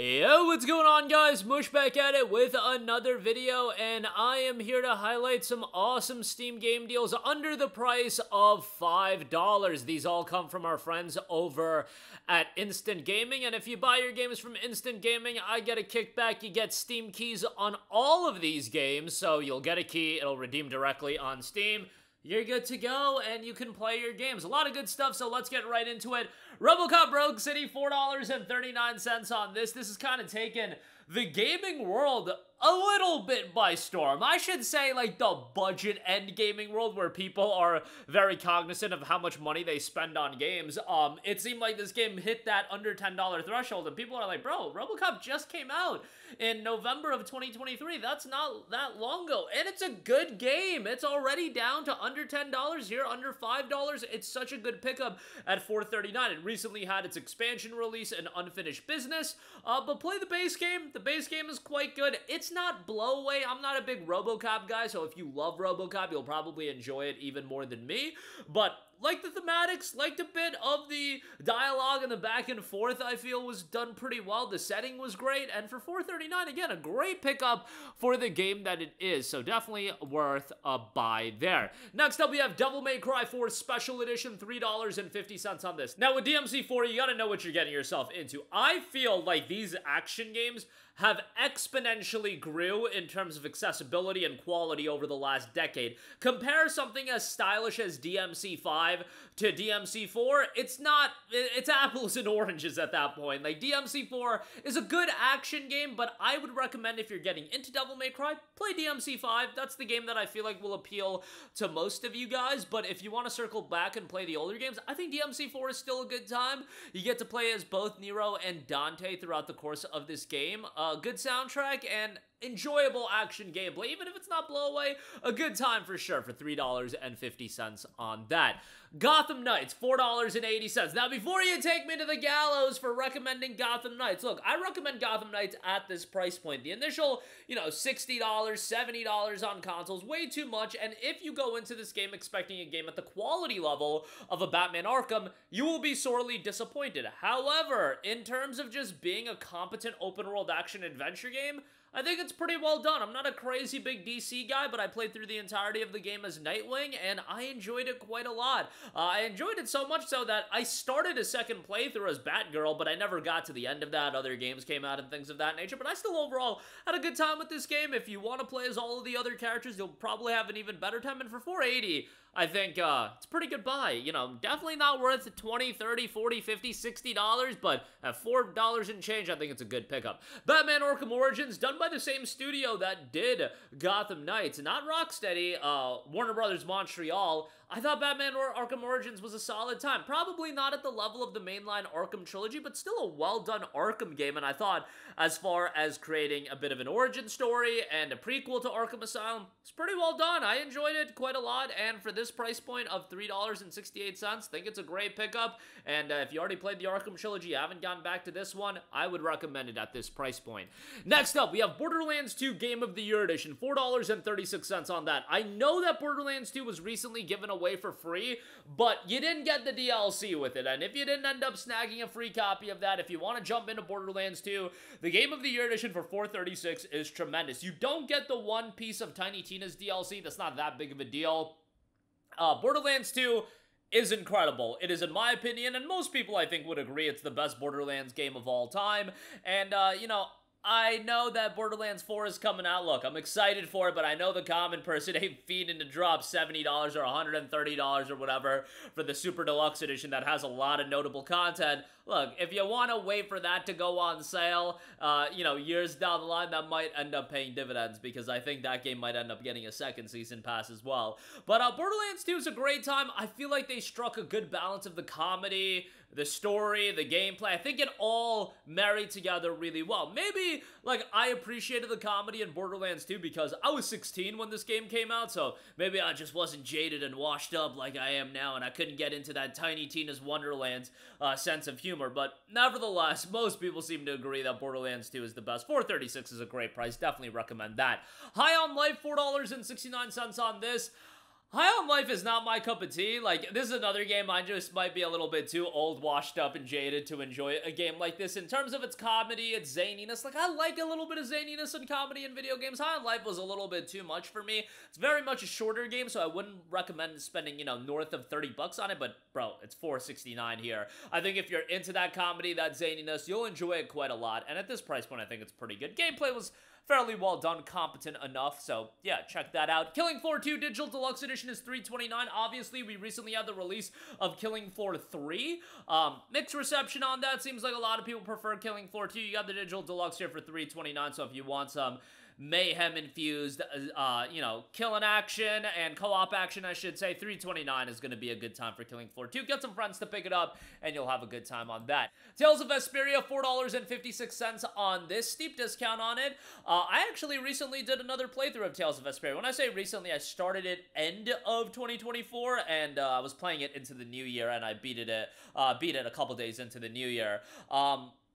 Yo, what's going on, guys? Mush back at it with another video, and I am here to highlight some awesome Steam game deals under the price of $5. These all come from our friends over at Instant Gaming, and if you buy your games from Instant Gaming, I get a kickback. You get Steam keys on all of these games, so you'll get a key, it'll redeem directly on Steam. You're good to go, and you can play your games. A lot of good stuff, so let's get right into it. RoboCop Rogue City, $4.39 on this. This has kind of taken the gaming world a little bit by storm. I should say, like, the budget end gaming world, where people are very cognizant of how much money they spend on games. It seemed like this game hit that under $10 threshold, and people are like, bro, RoboCop just came out in November of 2023. That's not that long ago, and it's a good game. It's already down to under $10 here, under $5. It's such a good pickup at $4.39. It recently had its expansion release and Unfinished Business, but play the base game. The base game is quite good. It's not blow away. I'm not a big RoboCop guy, so if you love RoboCop, you'll probably enjoy it even more than me, but like the thematics, liked a bit of the dialogue and the back and forth, I feel was done pretty well. The setting was great, and for $4.39, again, a great pickup for the game that it is, so definitely worth a buy there. Next up, we have Devil May Cry 4 Special Edition, $3.50 on this. Now, with DMC4, you gotta know what you're getting yourself into. I feel like these action games have exponentially grew in terms of accessibility and quality over the last decade. Compare something as stylish as DMC5 to DMC4, it's apples and oranges at that point. Like, DMC4 is a good action game, but I would recommend, if you're getting into Devil May Cry, play DMC5. That's the game that I feel like will appeal to most of you guys, but if you want to circle back and play the older games, I think DMC4 is still a good time. You get to play as both Nero and Dante throughout the course of this game. Good soundtrack and enjoyable action gameplay, even if it's not blow away, a good time for sure for $3.50 on that. Gotham Knights, $4.80. Now, before you take me to the gallows for recommending Gotham Knights, look, I recommend Gotham Knights at this price point. The initial, $60, $70 on consoles, way too much, and if you go into this game expecting a game at the quality level of a Batman Arkham, you will be sorely disappointed. However, in terms of just being a competent open-world action-adventure game, I think it's pretty well done. I'm not a crazy big DC guy, but I played through the entirety of the game as Nightwing, and I enjoyed it quite a lot. I enjoyed it so much so that I started a second playthrough as Batgirl, but I never got to the end of that. Other games came out and things of that nature, but I still overall had a good time with this game. If you want to play as all of the other characters, you'll probably have an even better time, and for $4.80, I think it's a pretty good buy. Definitely not worth $20, $30, $40, $50, $60, but at $4 and change, I think it's a good pickup. Batman Arkham Origins, done by the same studio that did Gotham Knights, not Rocksteady, Warner Brothers Montreal. I thought Batman Arkham Origins was a solid time. Probably not at the level of the mainline Arkham trilogy, but still a well-done Arkham game, and I thought, as far as creating a bit of an origin story and a prequel to Arkham Asylum, it's pretty well done. I enjoyed it quite a lot, and for this price point of $3.68, I think it's a great pickup, and if you already played the Arkham trilogy, you haven't gone back to this one, I would recommend it at this price point. Next up, we have Borderlands 2 Game of the Year Edition, $4.36 on that. I know that Borderlands 2 was recently given away for free, but you didn't get the DLC with it, and if you didn't end up snagging a free copy of that, if you want to jump into Borderlands 2, the Game of the Year Edition for $4.36 is tremendous. You don't get the one piece of Tiny Tina's DLC, that's not that big of a deal. Borderlands 2 is incredible. It is, in my opinion, and most people I think would agree, it's the best Borderlands game of all time, and I know that Borderlands 4 is coming out. Look, I'm excited for it, but I know the common person ain't feeding to drop $70 or $130 or whatever for the Super Deluxe Edition that has a lot of notable content. Look, if you want to wait for that to go on sale, years down the line, that might end up paying dividends, because I think that game might end up getting a second season pass as well. But Borderlands 2 is a great time. I feel like they struck a good balance of the comedy, the story, the gameplay. I think it all married together really well. Maybe, I appreciated the comedy in Borderlands 2 because I was 16 when this game came out, so maybe I just wasn't jaded and washed up like I am now, and I couldn't get into that Tiny Tina's Wonderland sense of humor. But nevertheless, most people seem to agree that Borderlands 2 is the best. $4.36 is a great price. Definitely recommend that. High on Life, $4.69 on this. High on Life is not my cup of tea. Like, this is another game I just might be a little bit too old, washed up, and jaded to enjoy a game like this. In terms of its comedy, its zaniness, like, I like a little bit of zaniness and comedy in video games. High on Life was a little bit too much for me. It's very much a shorter game, so I wouldn't recommend spending, you know, north of 30 bucks on it, but, bro, it's $4.69 here. I think if you're into that comedy, that zaniness, you'll enjoy it quite a lot, and at this price point, I think it's pretty good. Gameplay was fairly well done, competent enough, so yeah, check that out. Killing Floor 2 Digital Deluxe Edition is $3.29. Obviously, we recently had the release of Killing Floor 3. Mixed reception on that. Seems like a lot of people prefer Killing Floor 2. You got the Digital Deluxe here for $3.29, so if you want some mayhem-infused, you know, killing action and co-op action, I should say, $3.29 is going to be a good time for Killing Floor 2. Get some friends to pick it up, and you'll have a good time on that. Tales of Vesperia, $4.56 on this. Steep discount on it. I actually recently did another playthrough of Tales of Vesperia. When I say recently, I started it end of 2024, and I was playing it into the new year, and I beat it a couple days into the new year.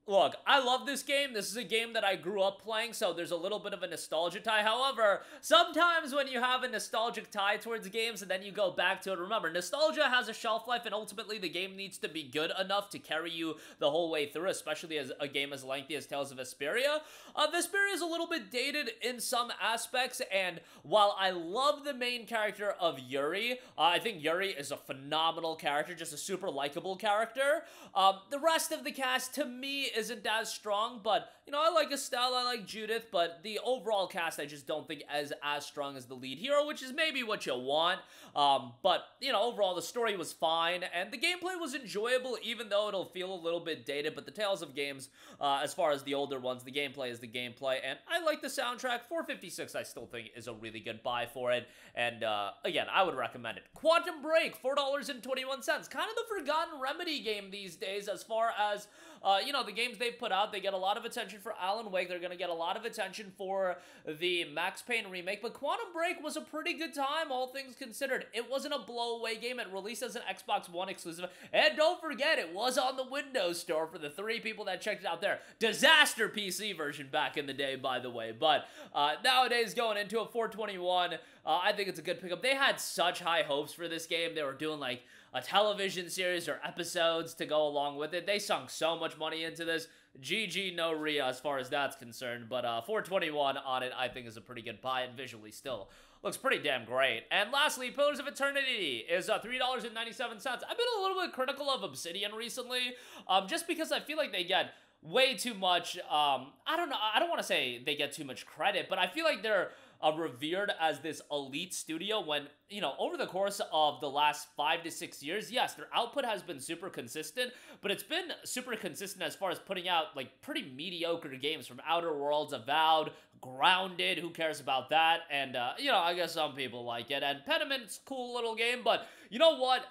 Look, I love this game. This is a game that I grew up playing, so there's a little bit of a nostalgia tie. However, sometimes when you have a nostalgic tie towards games and then you go back to it, remember, nostalgia has a shelf life, and ultimately the game needs to be good enough to carry you the whole way through, especially as a game as lengthy as Tales of Vesperia. Vesperia is a little bit dated in some aspects, and while I love the main character of Yuri, I think Yuri is a phenomenal character, just a super likable character. The rest of the cast, to me, isn't as strong, but, you know, I like Estelle, I like Judith, but the overall cast I just don't think is as strong as the lead hero, which is maybe what you want, but, you know, overall the story was fine, and the gameplay was enjoyable, even though it'll feel a little bit dated, but the Tales of games, as far as the older ones, the gameplay is the gameplay, and I like the soundtrack. $4.56 I still think is a really good buy for it, and, again, I would recommend it. Quantum Break, $4.21, kind of the forgotten Remedy game these days, as far as, you know, the games they've put out. They get a lot of attention for Alan Wake. They're going to get a lot of attention for the Max Payne remake, but Quantum Break was a pretty good time, all things considered. It wasn't a blow-away game. It released as an Xbox One exclusive, and don't forget, it was on the Windows Store for the 3 people that checked it out there. Disaster PC version back in the day, by the way, but nowadays, going into a $4.21, I think it's a good pickup. They had such high hopes for this game. They were doing, like, a television series or episodes to go along with it. They sunk so much money into this. GG no Ria as far as that's concerned, but $4.21 on it I think is a pretty good buy, and visually still looks pretty damn great. And lastly, Pillars of Eternity is $3.97. I've been a little bit critical of Obsidian recently, just because I feel like they get way too much, I don't know, I don't want to say they get too much credit, but I feel like they're revered as this elite studio when, you know, over the course of the last 5 to 6 years, yes, their output has been super consistent, but it's been super consistent as far as putting out, like, pretty mediocre games from Outer Worlds, Avowed, Grounded, who cares about that, and, you know, I guess some people like it, and Pediment's a cool little game, but you know what?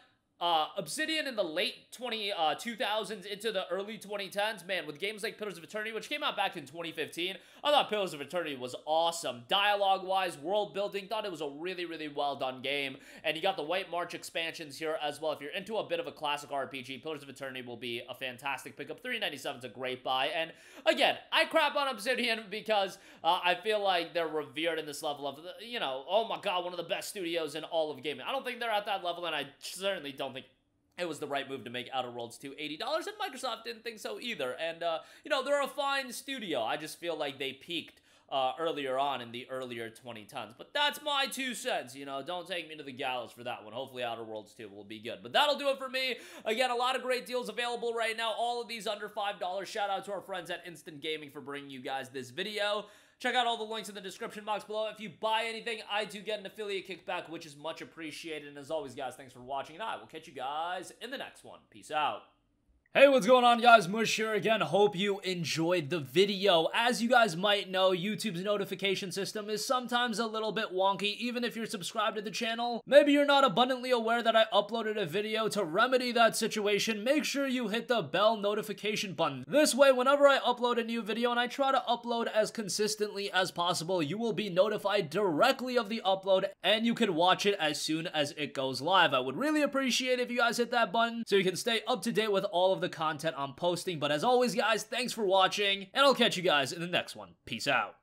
Obsidian in the late 2000s into the early 2010s, man, with games like Pillars of Eternity, which came out back in 2015, I thought Pillars of Eternity was awesome. Dialogue-wise, world-building, thought it was a really, really well-done game, and you got the White March expansions here as well. If you're into a bit of a classic RPG, Pillars of Eternity will be a fantastic pickup. $3.97 is a great buy, and again, I crap on Obsidian because I feel like they're revered in this level of, you know, oh my god, one of the best studios in all of gaming. I don't think they're at that level, and I certainly don't think it was the right move to make Outer Worlds 2 $80, and Microsoft didn't think so either. And, you know, they're a fine studio. I just feel like they peaked earlier on in the earlier 2010s. But that's my 2 cents, you know. Don't take me to the gallows for that one. Hopefully Outer Worlds 2 will be good. But that'll do it for me. Again, a lot of great deals available right now. All of these under $5. Shout out to our friends at Instant Gaming for bringing you guys this video. Check out all the links in the description box below. If you buy anything, I do get an affiliate kickback, which is much appreciated. And as always, guys, thanks for watching, and I will catch you guys in the next one. Peace out. Hey, what's going on, guys? Mush here again. Hope you enjoyed the video. As you guys might know, YouTube's notification system is sometimes a little bit wonky, even if you're subscribed to the channel. Maybe you're not abundantly aware that I uploaded a video. To remedy that situation, make sure you hit the bell notification button. This way, whenever I upload a new video, and I try to upload as consistently as possible, you will be notified directly of the upload, and you can watch it as soon as it goes live. I would really appreciate if you guys hit that button so you can stay up to date with all of the content I'm posting. But as always, guys, thanks for watching, and I'll catch you guys in the next one. Peace out.